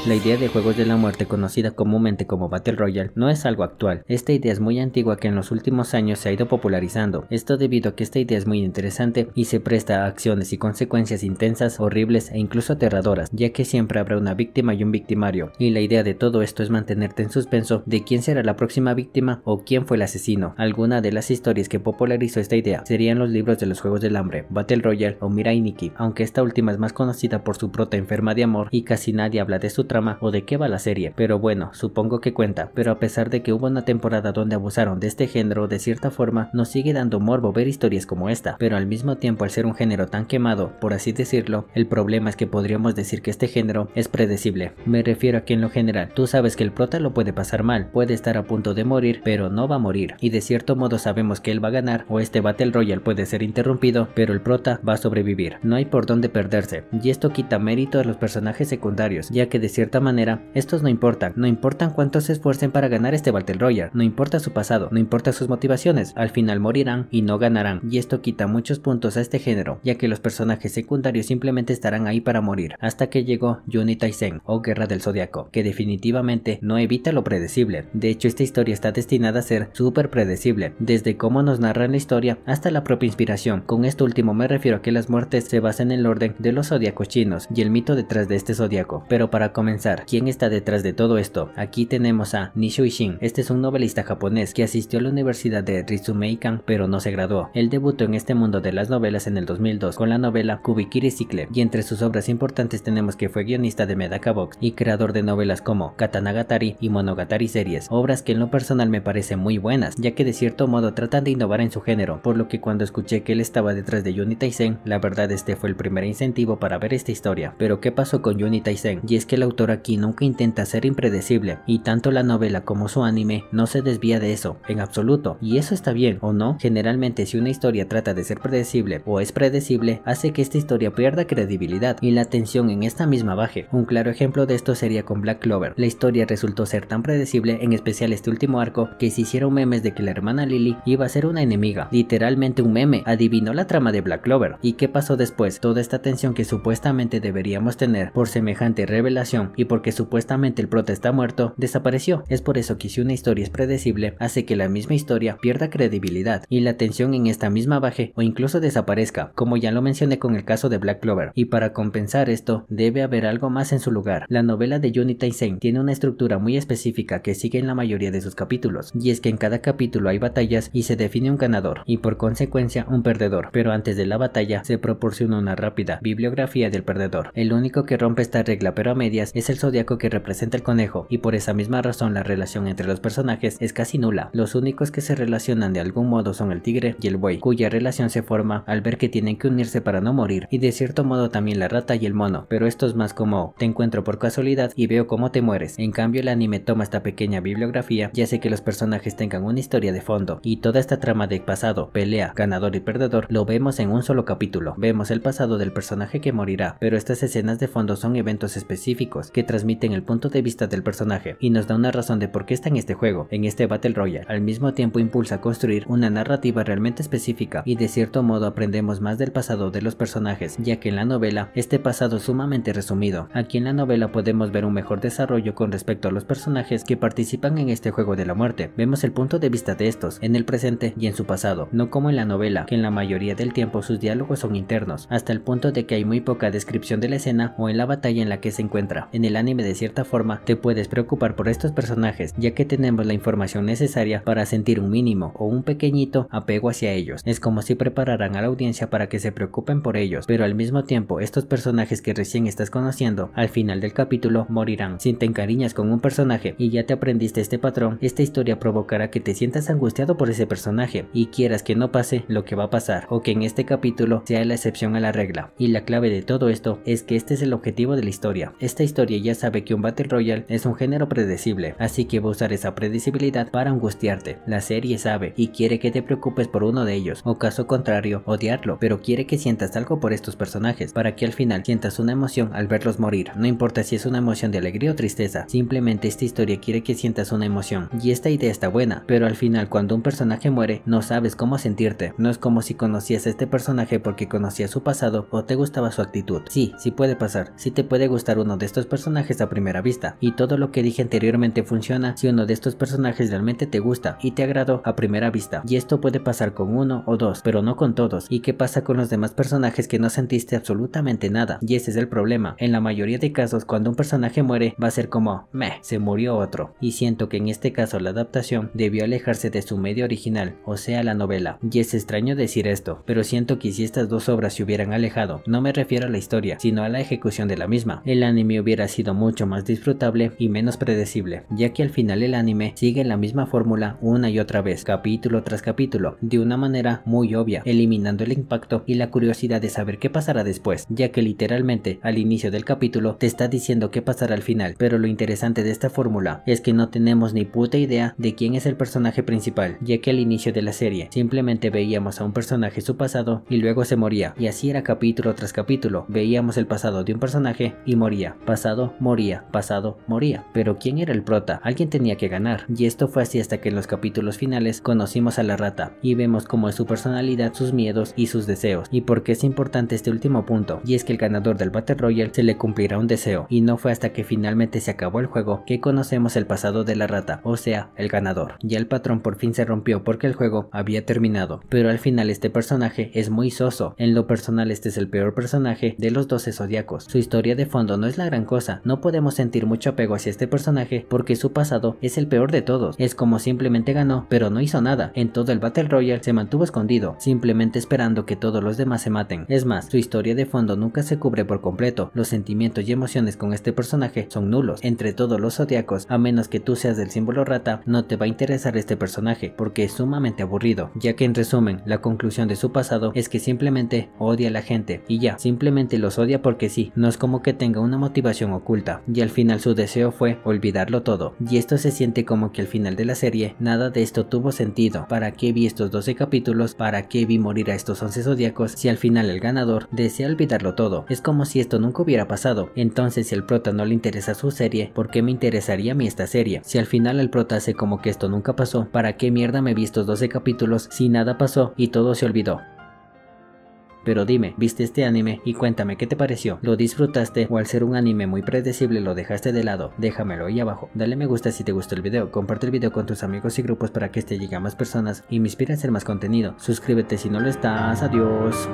La idea de juegos de la muerte, conocida comúnmente como Battle Royale, no es algo actual. Esta idea es muy antigua que en los últimos años se ha ido popularizando. Esto debido a que esta idea es muy interesante y se presta a acciones y consecuencias intensas, horribles e incluso aterradoras, ya que siempre habrá una víctima y un victimario, y la idea de todo esto es mantenerte en suspenso de quién será la próxima víctima o quién fue el asesino. Alguna de las historias que popularizó esta idea serían los libros de los Juegos del Hambre, Battle Royale o Mirai Nikki, aunque esta última es más conocida por su prota enferma de amor y casi nadie habla de su trama o de qué va la serie, pero bueno, supongo que cuenta. Pero a pesar de que hubo una temporada donde abusaron de este género, de cierta forma nos sigue dando morbo ver historias como esta, pero al mismo tiempo, al ser un género tan quemado, por así decirlo, el problema es que podríamos decir que este género es predecible. Me refiero a que en lo general tú sabes que el prota lo puede pasar mal, puede estar a punto de morir, pero no va a morir, y de cierto modo sabemos que él va a ganar, o este Battle Royale puede ser interrumpido, pero el prota va a sobrevivir. No hay por dónde perderse, y esto quita mérito a los personajes secundarios, ya que de cierta manera estos no importan cuánto se esfuercen para ganar este Battle Royale, no importa su pasado, no importa sus motivaciones, al final morirán y no ganarán, y esto quita muchos puntos a este género, ya que los personajes secundarios simplemente estarán ahí para morir, hasta que llegó Juni Taisen o Guerra del Zodiaco, que definitivamente no evita lo predecible. De hecho, esta historia está destinada a ser súper predecible, desde cómo nos narran la historia hasta la propia inspiración. Con esto último me refiero a que las muertes se basan en el orden de los zodiacos chinos y el mito detrás de este zodiaco. Pero para comenzar, ¿quién está detrás de todo esto? Aquí tenemos a Nishio Ishin. Este es un novelista japonés que asistió a la Universidad de Ritsumeikan pero no se graduó. Él debutó en este mundo de las novelas en el 2002 con la novela Kubikiri Cycle, y entre sus obras importantes tenemos que fue guionista de Medaka Box y creador de novelas como Katanagatari y Monogatari series, obras que en lo personal me parecen muy buenas, ya que de cierto modo tratan de innovar en su género, por lo que cuando escuché que él estaba detrás de Juni Taisen, la verdad este fue el primer incentivo para ver esta historia. Pero ¿qué pasó con Juni Taisen? Y es que el autor aquí nunca intenta ser impredecible, y tanto la novela como su anime no se desvía de eso, en absoluto, y eso está bien, ¿o no? Generalmente si una historia trata de ser predecible o es predecible, hace que esta historia pierda credibilidad y la tensión en esta misma baje. Un claro ejemplo de esto sería con Black Clover. La historia resultó ser tan predecible, en especial este último arco, que se hicieron memes de que la hermana Lily iba a ser una enemiga, literalmente un meme, adivinó la trama de Black Clover. ¿Y qué pasó después? Toda esta tensión que supuestamente deberíamos tener por semejante revelación y porque supuestamente el prota está muerto, desapareció. Es por eso que si una historia es predecible, hace que la misma historia pierda credibilidad y la tensión en esta misma baje o incluso desaparezca, como ya lo mencioné con el caso de Black Clover. Y para compensar esto, debe haber algo más en su lugar. La novela de Juni Taisen tiene una estructura muy específica que sigue en la mayoría de sus capítulos, y es que en cada capítulo hay batallas y se define un ganador y por consecuencia un perdedor, pero antes de la batalla se proporciona una rápida bibliografía del perdedor. El único que rompe esta regla pero a medias es el zodiaco que representa el conejo, y por esa misma razón la relación entre los personajes es casi nula. Los únicos que se relacionan de algún modo son el tigre y el buey, cuya relación se forma al ver que tienen que unirse para no morir, y de cierto modo también la rata y el mono, pero esto es más como te encuentro por casualidad y veo cómo te mueres. En cambio el anime toma esta pequeña bibliografía y hace que los personajes tengan una historia de fondo, y toda esta trama de pasado, pelea, ganador y perdedor lo vemos en un solo capítulo. Vemos el pasado del personaje que morirá, pero estas escenas de fondo son eventos específicos que transmiten el punto de vista del personaje y nos da una razón de por qué está en este juego, en este Battle Royale. Al mismo tiempo impulsa a construir una narrativa realmente específica y de cierto modo aprendemos más del pasado de los personajes, ya que en la novela este pasado es sumamente resumido. Aquí en la novela podemos ver un mejor desarrollo con respecto a los personajes que participan en este juego de la muerte. Vemos el punto de vista de estos en el presente y en su pasado, no como en la novela, que en la mayoría del tiempo sus diálogos son internos, hasta el punto de que hay muy poca descripción de la escena o en la batalla en la que se encuentra. En el anime de cierta forma te puedes preocupar por estos personajes, ya que tenemos la información necesaria para sentir un mínimo o un pequeñito apego hacia ellos. Es como si prepararan a la audiencia para que se preocupen por ellos, pero al mismo tiempo estos personajes que recién estás conociendo al final del capítulo morirán. Si te encariñas con un personaje y ya te aprendiste este patrón, esta historia provocará que te sientas angustiado por ese personaje y quieras que no pase lo que va a pasar, o que en este capítulo sea la excepción a la regla. Y la clave de todo esto es que este es el objetivo de la historia. Esta historia ya sabe que un Battle Royale es un género predecible, así que va a usar esa predecibilidad para angustiarte. La serie sabe y quiere que te preocupes por uno de ellos, o caso contrario, odiarlo, pero quiere que sientas algo por estos personajes, para que al final sientas una emoción al verlos morir. No importa si es una emoción de alegría o tristeza, simplemente esta historia quiere que sientas una emoción, y esta idea está buena, pero al final cuando un personaje muere, no sabes cómo sentirte. No es como si conocías a este personaje porque conocías su pasado o te gustaba su actitud. Sí puede pasar, sí te puede gustar uno de estos personajes personajes a primera vista, y todo lo que dije anteriormente funciona si uno de estos personajes realmente te gusta y te agradó a primera vista, y esto puede pasar con uno o dos, pero no con todos. ¿Y qué pasa con los demás personajes que no sentiste absolutamente nada? Y ese es el problema. En la mayoría de casos, cuando un personaje muere, va a ser como, meh, se murió otro. Y siento que en este caso la adaptación debió alejarse de su medio original, o sea, la novela. Y es extraño decir esto, pero siento que si estas dos obras se hubieran alejado, no me refiero a la historia, sino a la ejecución de la misma, el anime hubiera sido mucho más disfrutable y menos predecible, ya que al final el anime sigue la misma fórmula una y otra vez, capítulo tras capítulo, de una manera muy obvia, eliminando el impacto y la curiosidad de saber qué pasará después, ya que literalmente al inicio del capítulo te está diciendo qué pasará al final. Pero lo interesante de esta fórmula es que no tenemos ni puta idea de quién es el personaje principal, ya que al inicio de la serie simplemente veíamos a un personaje su pasado y luego se moría, y así era capítulo tras capítulo, veíamos el pasado de un personaje y moría, pasado, moría, pero ¿quién era el prota? Alguien tenía que ganar, y esto fue así hasta que en los capítulos finales conocimos a la rata y vemos cómo es su personalidad, sus miedos y sus deseos. ¿Y por qué es importante este último punto? Y es que el ganador del Battle Royale se le cumplirá un deseo, y no fue hasta que finalmente se acabó el juego que conocemos el pasado de la rata, o sea, el ganador. Ya el patrón por fin se rompió porque el juego había terminado, pero al final este personaje es muy soso. En lo personal este es el peor personaje de los 12 zodiacos. Su historia de fondo no es la gran cosa, no podemos sentir mucho apego hacia este personaje porque su pasado es el peor de todos. Es como simplemente ganó, pero no hizo nada. En todo el Battle Royale se mantuvo escondido, simplemente esperando que todos los demás se maten. Es más, su historia de fondo nunca se cubre por completo. Los sentimientos y emociones con este personaje son nulos. Entre todos los zodiacos, a menos que tú seas del símbolo rata, no te va a interesar este personaje porque es sumamente aburrido, ya que en resumen, la conclusión de su pasado es que simplemente odia a la gente y ya, simplemente los odia porque sí, no es como que tenga una motivación oculta, y al final su deseo fue olvidarlo todo, y esto se siente como que al final de la serie nada de esto tuvo sentido. ¿Para qué vi estos 12 capítulos? ¿Para qué vi morir a estos 11 zodiacos si al final el ganador desea olvidarlo todo? Es como si esto nunca hubiera pasado. Entonces si al prota no le interesa su serie, ¿por qué me interesaría a mí esta serie? Si al final el prota hace como que esto nunca pasó, ¿para qué mierda me vi estos 12 capítulos si nada pasó y todo se olvidó? Pero dime, ¿viste este anime? Y cuéntame qué te pareció. ¿Lo disfrutaste o al ser un anime muy predecible lo dejaste de lado? Déjamelo ahí abajo. Dale me gusta si te gustó el video, comparte el video con tus amigos y grupos para que este llegue a más personas y me inspire a hacer más contenido. Suscríbete si no lo estás. Adiós.